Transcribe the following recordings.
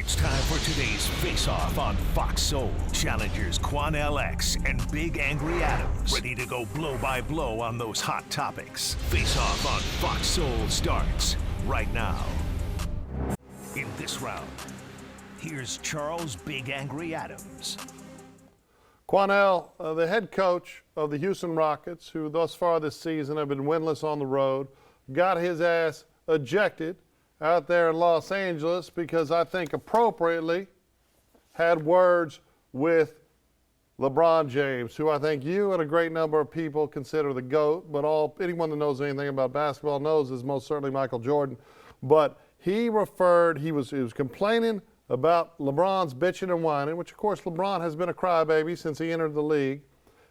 It's time for today's face-off on Fox Soul. Challengers Quan LX and Big Angry Adams, ready to go blow by blow on those hot topics. Face-off on Fox Soul starts right now. In this round, here's Charles Big Angry Adams. Quanell, the head coach of the Houston Rockets, who thus far this season have been winless on the road, got his ass ejected out there in Los Angeles because I think appropriately had words with LeBron James, who I think you and a great number of people consider the GOAT, but anyone that knows anything about basketball knows is most certainly Michael Jordan. But he was complaining about LeBron's bitching and whining, which of course LeBron has been a crybaby since he entered the league.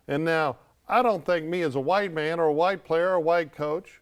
And now I don't think me as a white man or a white player or a white coach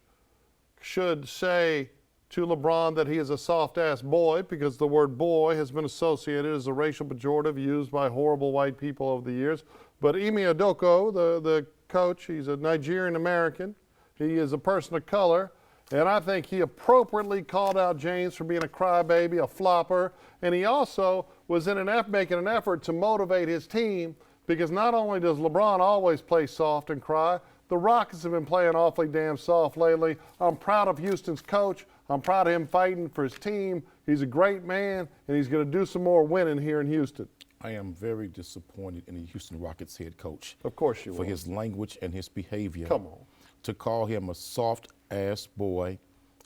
should say to LeBron that he is a soft-ass boy, because the word boy has been associated as a racial pejorative used by horrible white people over the years. But Ime Udoka, the coach, he's a Nigerian American. He is a person of color. And I think he appropriately called out James for being a crybaby, a flopper. And he also was making an effort to motivate his team, because not only does LeBron always play soft and cry, the Rockets have been playing awfully damn soft lately. I'm proud of Houston's coach. I'm proud of him fighting for his team. He's a great man, and he's going to do some more winning here in Houston. I am very disappointed in the Houston Rockets head coach. Of course you for will. His language and his behavior. Come on. To call him a soft-ass boy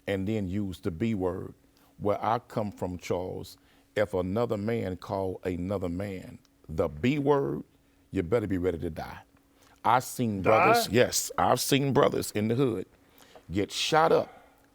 and then use the B word. Where I come from, Charles, if another man call another man the B word, you better be ready to die. I've seen brothers, yes, I've seen brothers in the hood get shot up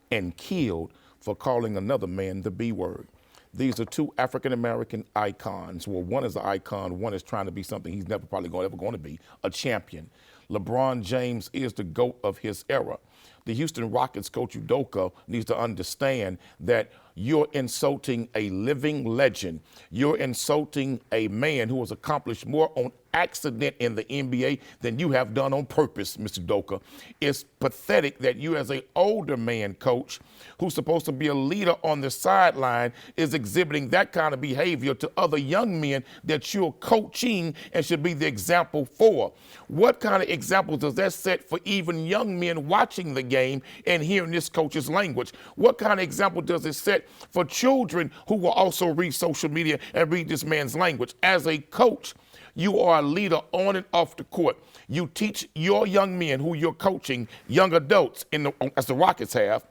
and killed for calling another man the B word. These are two African-American icons. Well, one is an icon, one is trying to be something he's never probably ever going to be, a champion. LeBron James is the GOAT of his era. The Houston Rockets coach Udoka needs to understand that you're insulting a living legend. You're insulting a man who has accomplished more on accident in the NBA than you have done on purpose, Mr. Udoka. It's pathetic that you, as an older man coach who's supposed to be a leader on the sideline, is exhibiting that kind of behavior to other young men that you're coaching and should be the example for. What kind of example does that set for even young men watching the game and hearing this coach's language? What kind of example does it set for children who will also read social media and read this man's language? As a coach, you are a leader on and off the court. You teach your young men who you're coaching, young adults, as the Rockets have,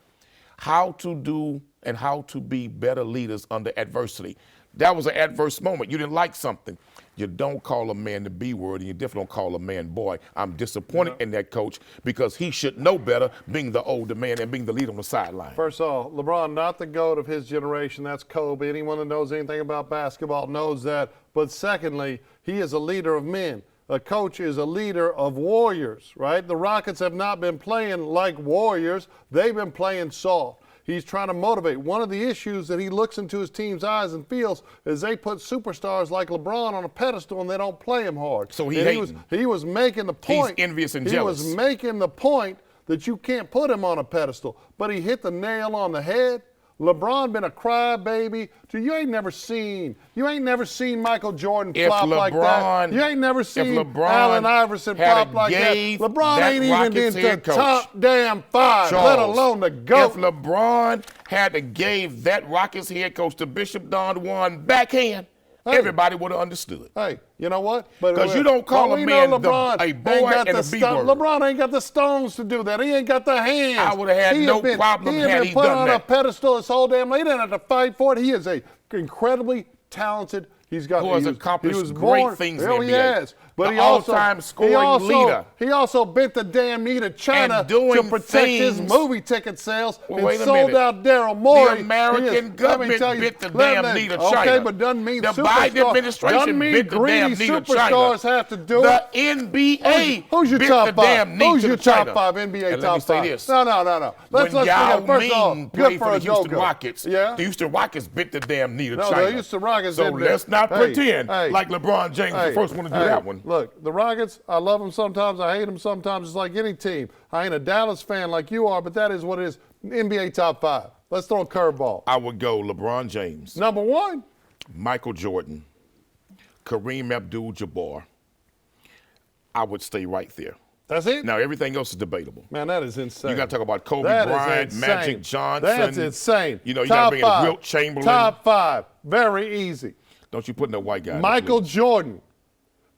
how to do and how to be better leaders under adversity. That was an adverse moment. You didn't like something. You don't call a man the B word, and you definitely don't call a man boy. I'm disappointed in that coach, because he should know better, being the older man and being the leader on the sideline. First of all, LeBron, not the GOAT of his generation. That's Kobe. Anyone that knows anything about basketball knows that. But secondly, he is a leader of men. A coach is a leader of warriors, right? The Rockets have not been playing like warriors. They've been playing soft. He's trying to motivate. One of the issues that he looks into his team's eyes and feels is they put superstars like LeBron on a pedestal and they don't play him hard. So he was making the point. He's envious and jealous. He was making the point that you can't put him on a pedestal. But he hit the nail on the head. LeBron been a crybaby. You ain't never seen Michael Jordan flop like that. You ain't never seen Allen Iverson flop like that. LeBron ain't even in the top damn five, Charles, let alone the GOAT. If LeBron had to gave that Rockets head coach to Bishop Don Juan backhand, everybody would have understood. Hey, you know what? Because you don't call a man a boy and a B word. LeBron ain't got the stones to do that. He ain't got the hands. I would have had no problem had he done that. He put on a pedestal his whole damn life. He didn't have to fight for it. He is a incredibly talented. Who has accomplished great things in the NBA. He has. But the all-time scoring leader. He also bent the damn knee to China to protect his movie ticket sales and sold out Daryl Morey. The American government bent the damn knee to China. Okay, but doesn't mean the Biden administration bent the damn knee to China. Superstars have to do it. The NBA Who's your bent top the five? damn knee Who's to your China. top five NBA and top let me say five? this. No. Let's when Yao Ming played for the Houston Udoka. Rockets, Yeah? the Houston Rockets bent the damn knee to No, China. the Houston Rockets so didn't. let's not pretend Hey. like LeBron James the first one to do that one. Look, the Rockets, I love them sometimes, I hate them sometimes. It's like any team. I ain't a Dallas fan like you are, but that is what it is. NBA top five. Let's throw a curveball. I would go LeBron James. Number one. Michael Jordan, Kareem Abdul-Jabbar, I would stay right there. That's it? Now, everything else is debatable. Man, that is insane. You got to talk about Kobe That is Bryant, insane. Magic Johnson. That's insane. You know, you got to bring in Wilt Chamberlain. Top 5. Very easy. Don't you put no white guy. Michael Jordan,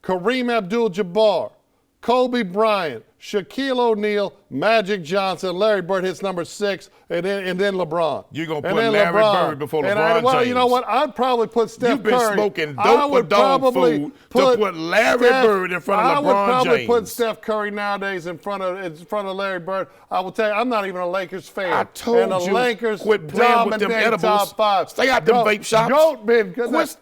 Kareem Abdul-Jabbar, Kobe Bryant, Shaquille O'Neal, Magic Johnson, Larry Bird hits number 6, and then LeBron. You're going to put Larry Bird before LeBron Well, James. you know what? I'd probably put Steph You've been Curry. smoking dope or dog food to put Larry Bird in front of LeBron James. I would probably put Steph Curry nowadays in front of Larry Bird. I will tell you, I'm not even a Lakers fan. I told and the you, Lakers quit playing with them edibles. top 5. Stay out them vape shops. Goat, man.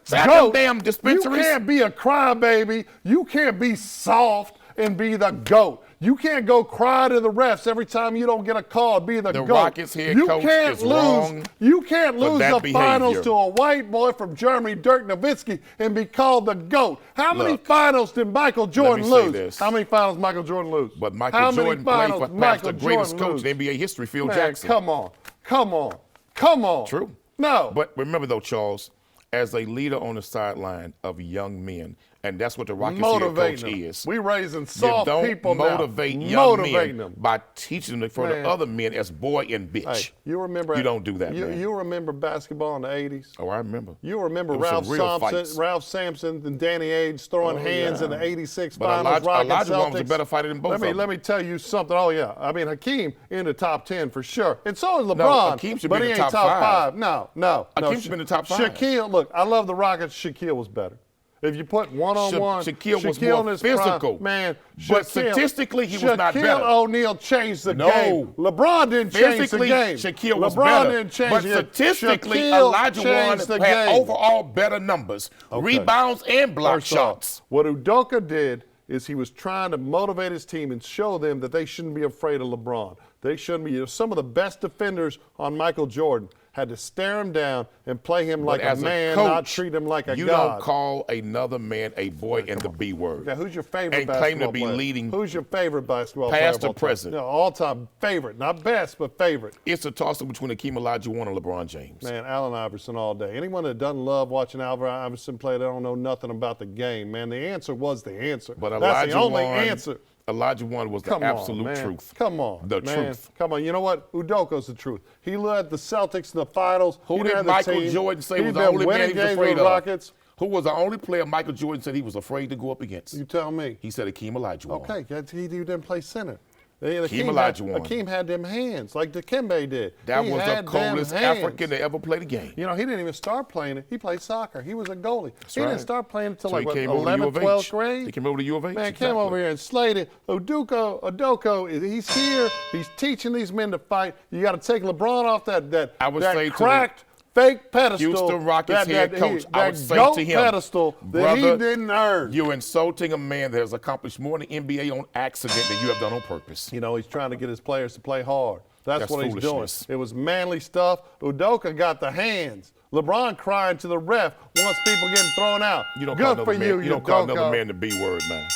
Stay out them damn dispensaries. You can't be a crybaby. You can't be soft and be the GOAT. You can't go cry to the refs every time you don't get a call. Be the GOAT. The Rockets head coach is wrong. You can't lose that the behavior. finals to a white boy from Germany, Dirk Nowitzki, and be called the GOAT. How many finals did Michael Jordan lose? How many finals Michael Jordan lose? But Michael Jordan played for perhaps the greatest coach in NBA history, Phil Jackson. Come on. True. No. But remember though, Charles, as a leader on the sideline of young men, and that's what the Rockets head coach is. We raising soft people now. Motivate young Motivating men them. by teaching them for the other men as boy and bitch. Hey, you remember? You don't do that, man. You remember basketball in the 80s? Oh, I remember. You remember There was some real Ralph Sampson and Danny Ainge throwing hands in the 86 But finals. Elijah Wan was a better fighter than both of them. Let me tell you something. Oh, yeah. I mean, Hakeem in the top 10 for sure. And so is LeBron. No, Hakeem should be but in he the ain't top top 5. No. Hakeem should be in the top 5. Shaquille, look, I love the Rockets. Shaquille was better. If you put one-on-one, Shaquille was more in his physical. Prime, man, But statistically, he was not better. Shaquille O'Neal changed the No. game. LeBron didn't change the Physically, game. Shaquille was LeBron better. didn't change but it. statistically, Shaquille Elijah changed Wan the had game. overall better numbers, rebounds and block First off, shots. what Udoka did is he was trying to motivate his team and show them that they shouldn't be afraid of LeBron. They shouldn't be. Some of the best defenders on Michael Jordan had to stare him down and play him like a man, coach, not treat him like a you god. don't call another man a boy in the B word. Okay, who's your favorite and basketball claim to be player? leading. Who's your favorite basketball player? Past of or all time? present? No, all-time favorite. Not best, but favorite. It's a toss-up between Hakeem Olajuwon and LeBron James. Man, Allen Iverson all day. Anyone that doesn't love watching Allen Iverson play, they don't know nothing about the game, man. The answer was the answer. But that's the only answer. Olajuwon was the absolute truth. Come on, The man. truth. Come on. You know what? Udoka's the truth. He led the Celtics in the finals. Who did Michael Jordan say was the only man he was afraid of? Rockets. Who was the only player Michael Jordan said he was afraid to go up against? You tell me. He said Hakeem Olajuwon. Okay, he didn't play center. Hakeem Olajuwon. Hakeem had them hands like Dikembe did. That He was had the them coldest hands. African to ever play the game. You know, he didn't even start playing it. He played soccer. He was a goalie. He right. didn't start playing until So like he what, came over to 11th, U of H. 12th grade. He came over to U of H. Man, came over here and slayed it. Udoka, he's here. He's teaching these men to fight. You got to take LeBron off that I would say to cracked fake pedestal. Houston Rockets head coach, I would say goat to him, pedestal that he brother, didn't earn. You're insulting a man that has accomplished more in the NBA on accident than you have done on purpose. You know, he's trying to get his players to play hard. That's what he's doing. foolishness. It was manly stuff. Udoka got the hands. LeBron crying to the ref once people getting thrown out. You don't Good call for another man, you don't call Udoka. another man the B word, man.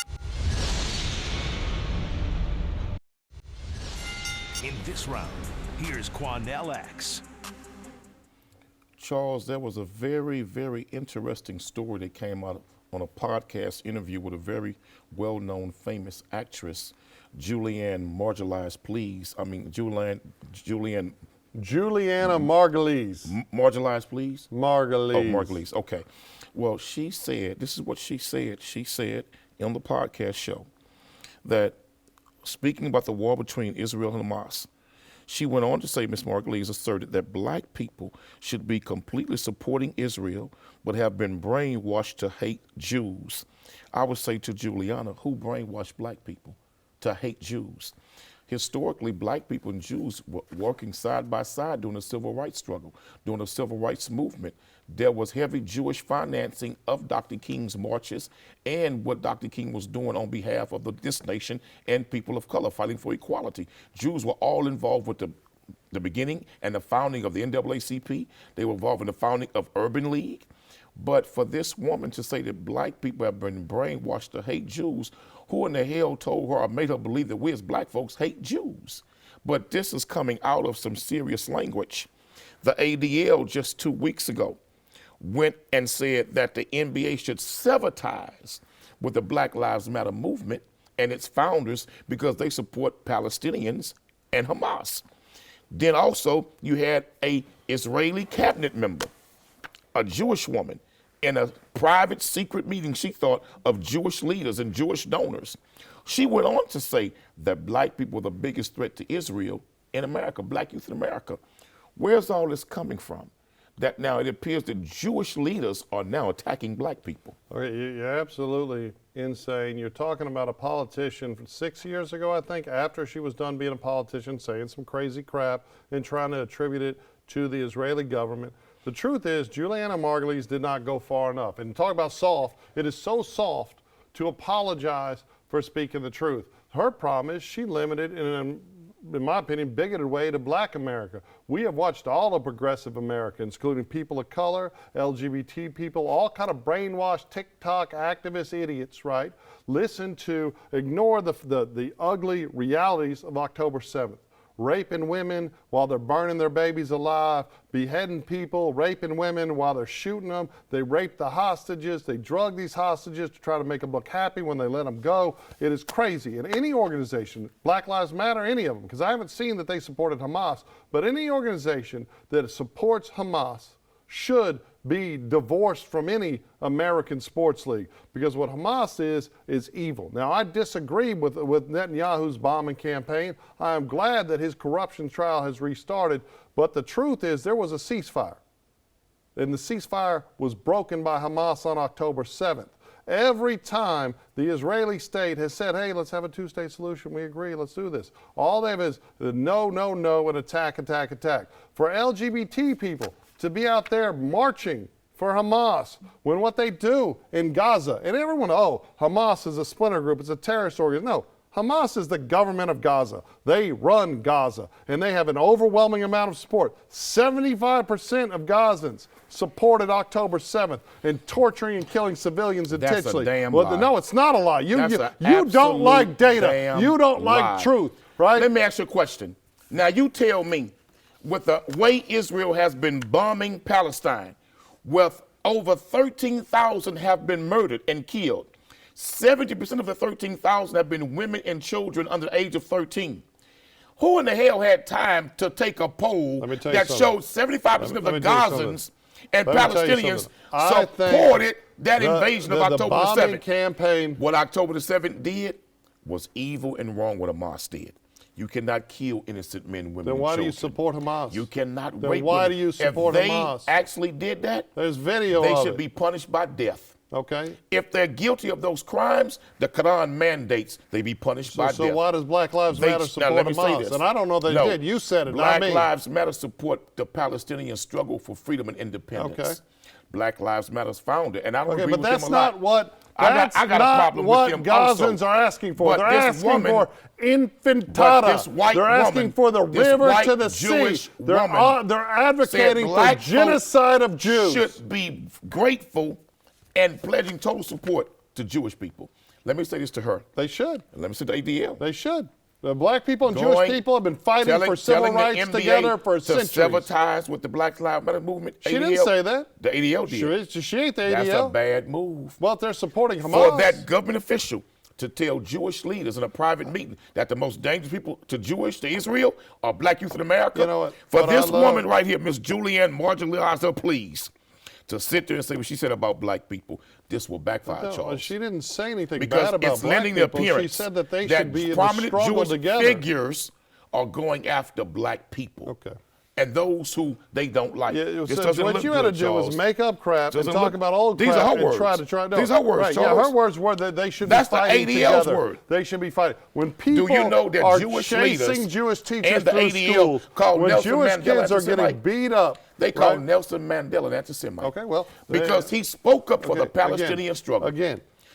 In this round, here's Quanell X. Charles, there was a very, very interesting story that came out on a podcast interview with a very well-known famous actress, Julianne Margulies, Juliana Margulies. Margulies, please? Margulies. Oh, Margulies, okay. Well, she said, this is what she said. She said on the podcast show that speaking about the war between Israel and Hamas, she went on to say, Ms. Margulies asserted that black people should be completely supporting Israel, but have been brainwashed to hate Jews. I would say to Juliana, who brainwashed black people to hate Jews? Historically, black people and Jews were working side by side during the civil rights struggle, during the civil rights movement. There was heavy Jewish financing of Dr. King's marches and what Dr. King was doing on behalf of this nation and people of color fighting for equality. Jews were all involved with the beginning and the founding of the NAACP. They were involved in the founding of Urban League. But for this woman to say that black people have been brainwashed to hate Jews, who in the hell told her or made her believe that we as black folks hate Jews? But this is coming out of some serious language. The ADL just 2 weeks ago went and said that the NBA should sever ties with the Black Lives Matter movement and its founders because they support Palestinians and Hamas. Then also you had a Israeli cabinet member, a Jewish woman, in a private secret meeting she thought of Jewish leaders and Jewish donors. She went on to say that black people are the biggest threat to Israel in America, black youth in America. Where's all this coming from? That now it appears that Jewish leaders are now attacking black people. Okay, you're absolutely insane. You're talking about a politician from 6 years ago, I think, after she was done being a politician, saying some crazy crap and trying to attribute it to the Israeli government. The truth is, Julianna Margulies did not go far enough. And talk about soft, it is so soft to apologize for speaking the truth. Her problem is she limited in my opinion, bigoted way to black America. We have watched all of progressive Americans, including people of color, LGBT people, all kind of brainwashed TikTok activist idiots, right? Ignore the ugly realities of October 7th. Raping women while they're burning their babies alive, beheading people, raping women while they're shooting them. They rape the hostages. They drug these hostages to try to make them look happy when they let them go. It is crazy. And any organization, Black Lives Matter, any of them, because I haven't seen that they supported Hamas, but any organization that supports Hamas should be divorced from any American sports league, because what Hamas is evil. Now, I disagree with Netanyahu's bombing campaign. I am glad that his corruption trial has restarted, but the truth is there was a ceasefire, and the ceasefire was broken by Hamas on October 7th. Every time the Israeli state has said, hey, let's have a two-state solution, we agree, let's do this. All they have is no, no, no, and attack, attack, attack. For LGBT people to be out there marching for Hamas when what they do in Gaza, and everyone, Hamas is a splinter group, it's a terrorist organization. No, Hamas is the government of Gaza. They run Gaza, and they have an overwhelming amount of support. 75% of Gazans supported October 7th and torturing and killing civilians intentionally. That's a damn lie. No, it's not a lie. You don't like data. You don't like truth, right? Let me ask you a question. Now, you tell me, with the way Israel has been bombing Palestine, with over 13,000 have been murdered and killed, 70% of the 13,000 have been women and children under the age of 13. Who in the hell had time to take a poll that showed 75% of the Gazans and Palestinians supported that invasion of October the 7th? Campaign. What October the 7th did was evil and wrong what Hamas did. You cannot kill innocent men, women, and children. Then why do you support Hamas? You cannot rape Then why women. do you support Hamas? If they actually did that, there's video they of should it. be punished by death. Okay. If they're guilty of those crimes, the Quran mandates they be punished by death. So why does Black Lives Matter support Hamas? And I don't know they did. You said it, not me. Black Lives Matter support the Palestinian struggle for freedom and independence. Okay. Black Lives Matter's founder, and I don't agree but with that's them a lot. not what. I got a problem with them Gazans also. are asking for. But They're asking for infantada. They're asking for the river to the sea. They're advocating for genocide of Jews. Should be grateful and pledging total support to Jewish people. Let me say this to her. They should. Let me say to ADL. They should. The black people and Jewish people have been fighting for civil rights together for centuries. To sever ties with the Black Lives Matter movement. She didn't say that. The ADL did. She ain't the ADL. That's a bad move. Well, they're supporting Hamas. For that government official to tell Jewish leaders in a private meeting that the most dangerous people to Israel are black youth in America. You know what? For this woman right here, Miss Julianne Margulies, please, to sit there and say what she said about black people, this will backfire, Charles. She didn't say anything because bad about it's black lending people. the appearance She said that they should be in the prominent struggle Jewish together. figures are going after black people. Okay. And those who they don't like. So what you had to do was make up crap and talk about old crap. These are her words. These are her words, Charles. Yeah, her words were that they should be fighting together. That's the ADL's word. They should be fighting. When people are chasing Jewish teachers through schools, when Jewish kids are getting beat up, they call Nelson Mandela an anti-Semite. Okay, well. Because he spoke up for the Palestinian struggle.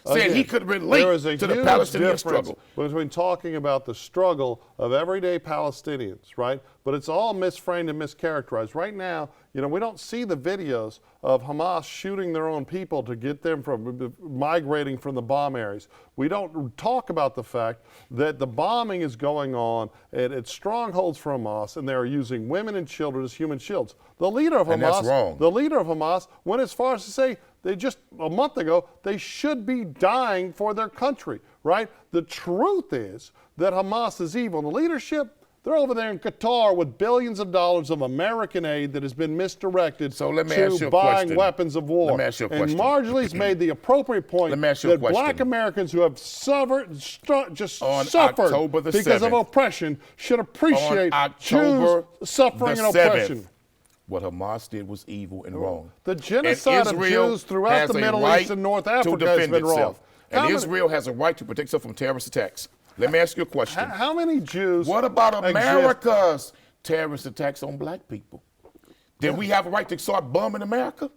Said he could relate to the Palestinian struggle. Between talking about the struggle of everyday Palestinians, right, but it's all misframed and mischaracterized. Right now, we don't see the videos of Hamas shooting their own people to get them from migrating from the bomb areas. We don't talk about the fact that the bombing is going on at strongholds for Hamas, and they're using women and children as human shields. The leader of And that's wrong. the leader of Hamas went as far as to say they just a month ago they should be dying for their country, right? The truth is that Hamas is evil. And the leadership, they're over there in Qatar with billions of dollars of American aid that has been misdirected So let me ask you to a buying question. weapons of war. Let me ask you a question. And Marjolie's made the appropriate point Let me ask you a that black question. Americans who have suffered, On suffered October the because of 7th, oppression should appreciate on October Jews suffering the and 7th, oppression. what Hamas did was evil and wrong. The genocide And of Israel Jews throughout has the a Middle right East and North to Africa has defend been wrong. itself. How And many- Israel has a right to protect itself from terrorist attacks. Let me ask you a question. How many Jews? What about exist? America's terrorist attacks on black people? Did we have a right to start bombing America?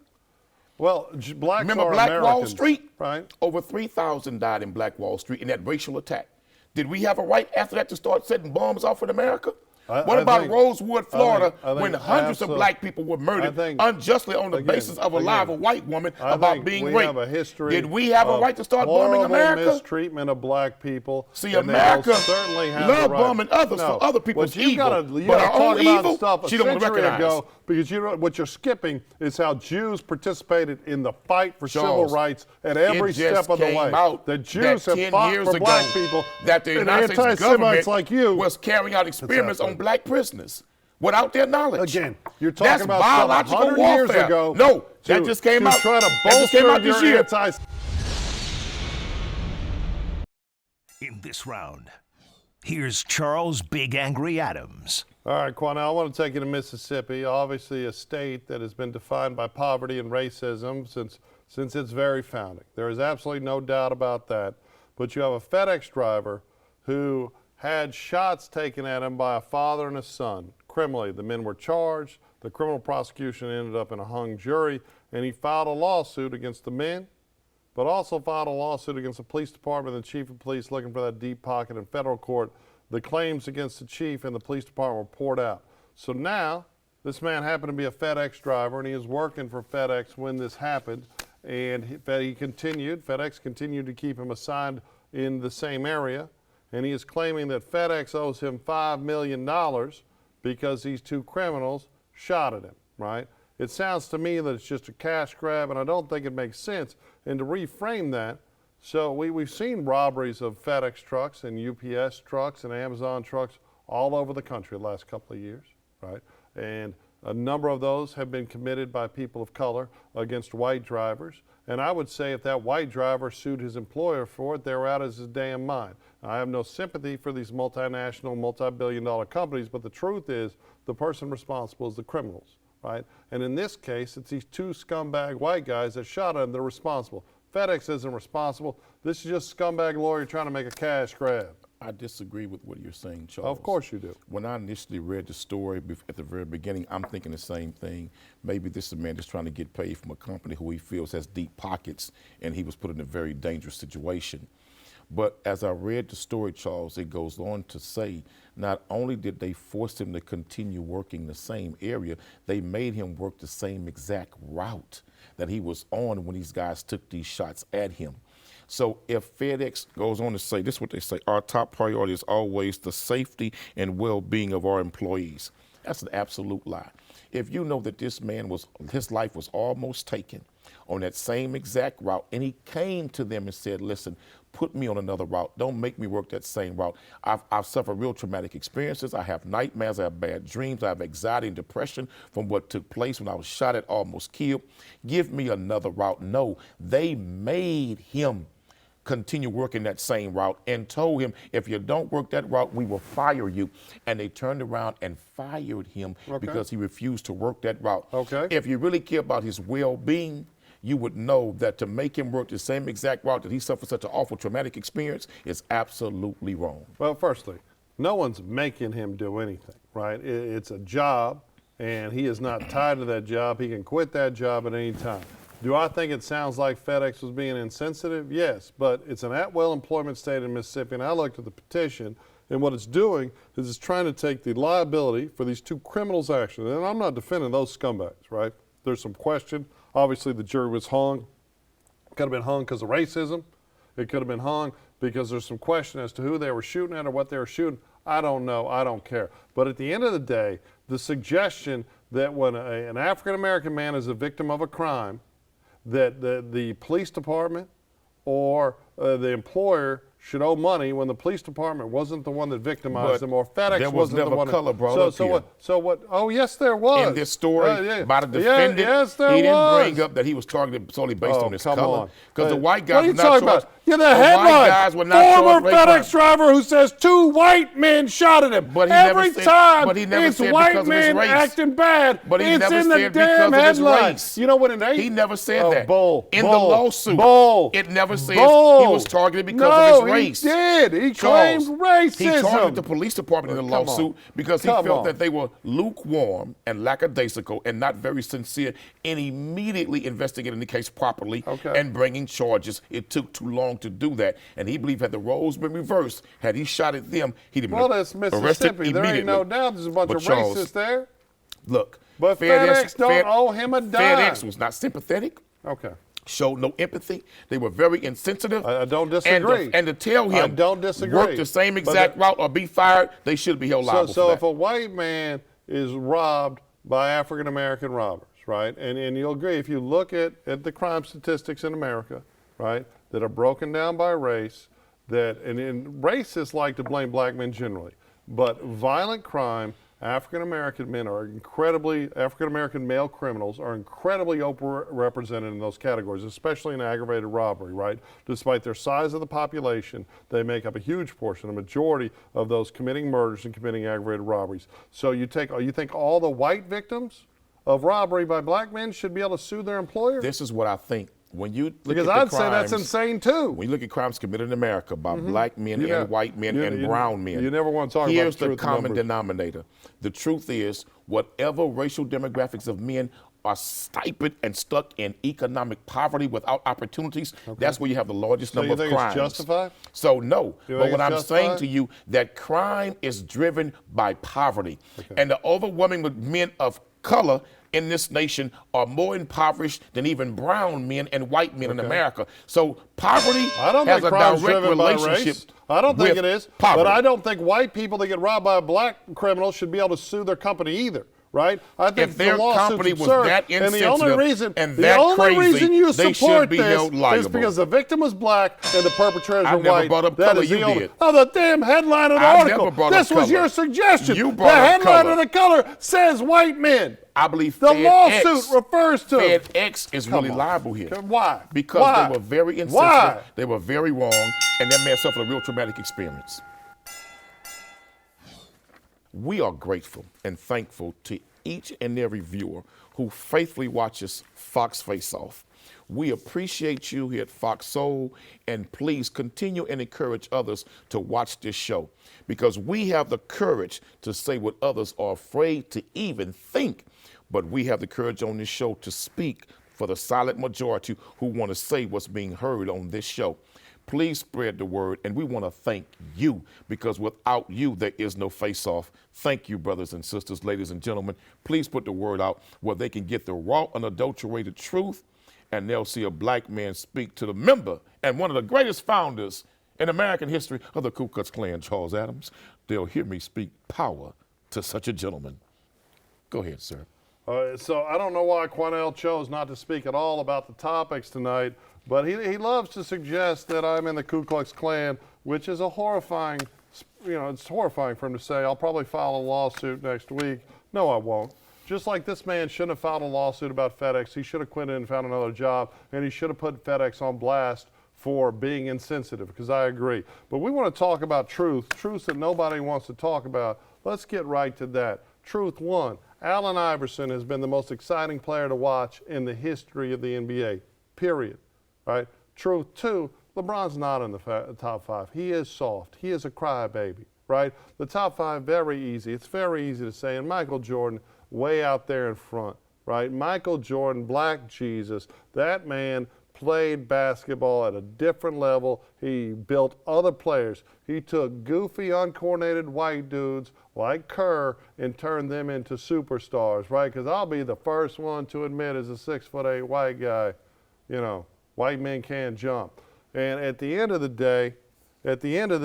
Well, blacks Remember are Black Wall Americans, Street? right? Over 3,000 died in Black Wall Street in that racial attack. Did we have a right after that to start setting bombs off in America? What I about think- Rosewood, Florida, I think when hundreds of black people were murdered unjustly on the basis of a lie of a white woman I about think being we raped? have a history Did we have a of right to start bombing horrible America? mistreatment of black people. See, and they America most certainly have love the right. bombing others No, for other people's but you evil. gotta, you But gotta our own talk about evil, stuff a she don't century recognize. ago, because what you're skipping is how Jews participated in the fight for civil Charles, rights at every it just step of the came way. out The Jews that have 10 fought years for ago black people, that the and United States anti-Semites government like you was carrying out experiments on happened. black prisoners without their knowledge. Again, you're talking That's about stuff biological 100 years warfare. ago. No, that just came to out. Try to that just bolster came out this your year. anti. In this round, here's Charles Big Angry Adams. All right, Quanell, I want to take you to Mississippi, obviously a state that has been defined by poverty and racism since its very founding. There is absolutely no doubt about that. But you have a FedEx driver who had shots taken at him by a father and a son. Criminally, the men were charged. The criminal prosecution ended up in a hung jury, and he filed a lawsuit against the men, but also filed a lawsuit against the police department and the chief of police looking for that deep pocket in federal court. The claims against the chief and the police department were poured out. So now, this man happened to be a FedEx driver, and he was working for FedEx when this happened. And FedEx continued to keep him assigned in the same area. And he is claiming that FedEx owes him $5 million because these two criminals shot at him, right? It sounds to me that it's just a cash grab, and I don't think it makes sense. And to reframe that, so we've seen robberies of FedEx trucks and UPS trucks and Amazon trucks all over the country the last couple of years, right? And a number of those have been committed by people of color against white drivers. And I would say if that white driver sued his employer for it, they were out of his damn mind. I have no sympathy for these multinational, multi-billion-dollar companies, but the truth is the person responsible is the criminals, right? And in this case, it's these two scumbag white guys that shot at him. They're responsible. FedEx isn't responsible. This is just scumbag lawyer trying to make a cash grab. I disagree with what you're saying, Charles. Of course you do. When I initially read the story at the very beginning, I'm thinking the same thing. Maybe this is a man just trying to get paid from a company who he feels has deep pockets, and he was put in a very dangerous situation. But as I read the story, Charles, it goes on to say, not only did they force him to continue working the same area, they made him work the same exact route that he was on when these guys took these shots at him. So if FedEx goes on to say, this is what they say, our top priority is always the safety and well-being of our employees. That's an absolute lie. If you know that this man his life was almost taken on that same exact route, and he came to them and said, listen, put me on another route. Don't make me work that same route. I've suffered real traumatic experiences. I have nightmares. I have bad dreams. I have anxiety and depression from what took place when I was shot at, almost killed. Give me another route. No, they made him continue working that same route and told him, if you don't work that route, we will fire you. And they turned around and fired him because he refused to work that route. Okay. If you really care about his well-being, you would know that to make him work the same exact route that he suffered such an awful traumatic experience is absolutely wrong. Well, firstly, no one's making him do anything, right? It's a job, and he is not tied to that job. He can quit that job at any time. Do I think it sounds like FedEx was being insensitive? Yes, but it's an at-will employment state in Mississippi, and I looked at the petition, And what it's doing is it's trying to take the liability for these two criminals' actions. And I'm not defending those scumbags, right? There's some question. Obviously, the jury was hung. Could have been hung because of racism. It could have been hung because there's some question as to who they were shooting at or what they were shooting. I don't know. I don't care. But at the end of the day, the suggestion that when an African-American man is a victim of a crime, that the police department or the employer should owe money when the police department wasn't the one that victimized them, or FedEx there was wasn't never the one. color brought up here. So what? Oh, yes, there was. In this story, Yeah. by the defendant, yes, there he didn't was. bring up that he was targeted solely based on his come color. on. Because the white What guys are you were not talking charged. about? Yeah, the white headline. guys were not Former charged rape FedEx driver who says 2 white men shot at him. But he Every never said- time but he never it's said white because of his men race. acting bad, But he it's never in the said damn because of his headline. race. You know what it ain't? He never said Oh, that. Bull. In the Bull. lawsuit, Bull. it never says Bull. he was targeted because No, of his race. he did. He Charles, claimed racism. He targeted the police department in the Come lawsuit on. because he Come felt on. that they were lukewarm and lackadaisical and not very sincere in immediately investigating the case properly and bringing charges. It took too long to do that. And he believed had the roles been reversed, had he shot at them, he'd have been Well, that's arrested Mississippi. There immediately. ain't no doubt there's a bunch But of Charles, racists there. Look, But FedEx don't owe him a dime. FedEx was not sympathetic. Okay. Showed no empathy. They were very insensitive. I don't disagree. And to tell him, I don't disagree. work the same exact route or be fired, they should be held liable So for if that. a white man is robbed by African American robbers, right? And you'll agree, if you look at the crime statistics in America, right, that are broken down by race, and racists like to blame black men generally, but violent crime, African American male criminals are incredibly overrepresented in those categories, especially in aggravated robbery, right? Despite their size of the population, they make up a huge portion, a majority of those committing murders and committing aggravated robberies. So you think all the white victims of robbery by black men should be able to sue their employer? This is what I think. When you look Because at the I'd crimes, say that's insane too. when you look at crimes committed in America by black men You know, and white men and brown men, you never want to talk here's about the the truth common numbers. denominator. The truth is, whatever racial demographics of men are stifled and stuck in economic poverty without opportunities, that's where you have the largest So number you of think it's crimes. justified? So no, You but think what it's I'm saying justified? to you, that crime is driven by poverty. And the overwhelming men of color in this nation are more impoverished than even brown men and white men in America. So poverty I don't has think a crime's direct driven by relationship. race. I don't think with it is. poverty. But I don't think white people that get robbed by a black criminal should be able to sue their company either. Right? I think If their the lawsuit's company was absurd. that And the only insensitive reason, and the that only crazy, reason you they should support be this held liable. is because the victim was black and the perpetrators I were never white. brought up That color, is the you only- did. Oh, the damn headline of the I article. never brought up This was color. your suggestion. You The brought up headline color. of the color says white men. I believe The FedEx, lawsuit refers to FedEx is really on. liable here. Why? Because Why? they were very insensitive. Why? They were very wrong, and that man suffered a real traumatic experience. We are grateful and thankful to each and every viewer who faithfully watches Fox Face Off. We appreciate you here at Fox Soul, and please continue and encourage others to watch this show, because we have the courage to say what others are afraid to even think, but we have the courage on this show to speak for the silent majority who want to say what's being heard on this show. Please spread the word, and we want to thank you, because without you, there is no face-off. Thank you, brothers and sisters, ladies and gentlemen. Please put the word out where they can get the raw, unadulterated truth, and they'll see a black man speak to the member and one of the greatest founders in American history of the Ku Klux Klan, Charles Adams. They'll hear me speak power to such a gentleman. Go ahead, sir. So I don't know why Quanell chose not to speak at all about the topics tonight, but he loves to suggest that I'm in the Ku Klux Klan, which is a horrifying, it's horrifying for him to say. I'll probably file a lawsuit next week. No, I won't. Just like this man shouldn't have filed a lawsuit about FedEx, he should have quit and found another job, and he should have put FedEx on blast for being insensitive, because I agree. But we want to talk about truths that nobody wants to talk about. Let's get right to that. Truth one, Allen Iverson has been the most exciting player to watch in the history of the NBA, period. Right? Truth two, LeBron's not in the top five. He is soft. He is a crybaby, right? The top five, very easy. It's very easy to say. And Michael Jordan, way out there in front. right? Michael Jordan, Black Jesus, that man played basketball at a different level. He built other players. He took goofy, uncoordinated white dudes like Kerr and turned them into superstars, right? Because I'll be the first one to admit, as a 6'8" white guy, you know, white men can't jump. And at the end of the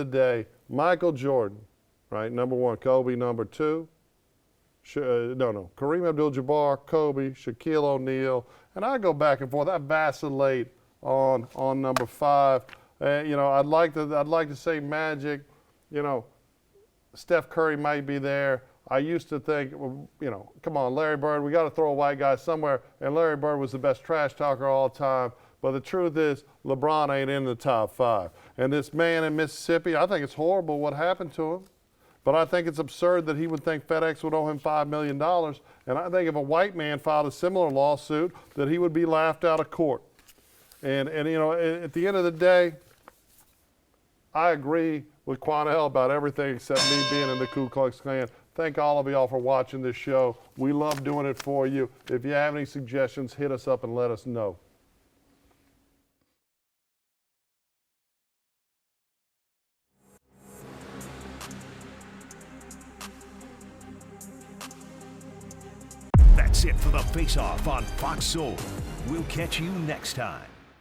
day, Michael Jordan, right, number one, Kobe, number two, Kareem Abdul-Jabbar, Kobe, Shaquille O'Neal, and I go back and forth. I vacillate on number five. You know, I'd like to say Magic. You know, Steph Curry might be there. I used to think, well, you know, come on, Larry Bird, we got to throw a white guy somewhere. And Larry Bird was the best trash talker of all time. But the truth is, LeBron ain't in the top five. And this man in Mississippi, I think it's horrible what happened to him. But I think it's absurd that he would think FedEx would owe him $5 million. And I think if a white man filed a similar lawsuit, that he would be laughed out of court. And you know, at the end of the day, I agree with Quanell about everything except me being in the Ku Klux Klan. Thank all of y'all for watching this show. We love doing it for you. If you have any suggestions, hit us up and let us know. That's it for the Face Off on Fox Soul. We'll catch you next time.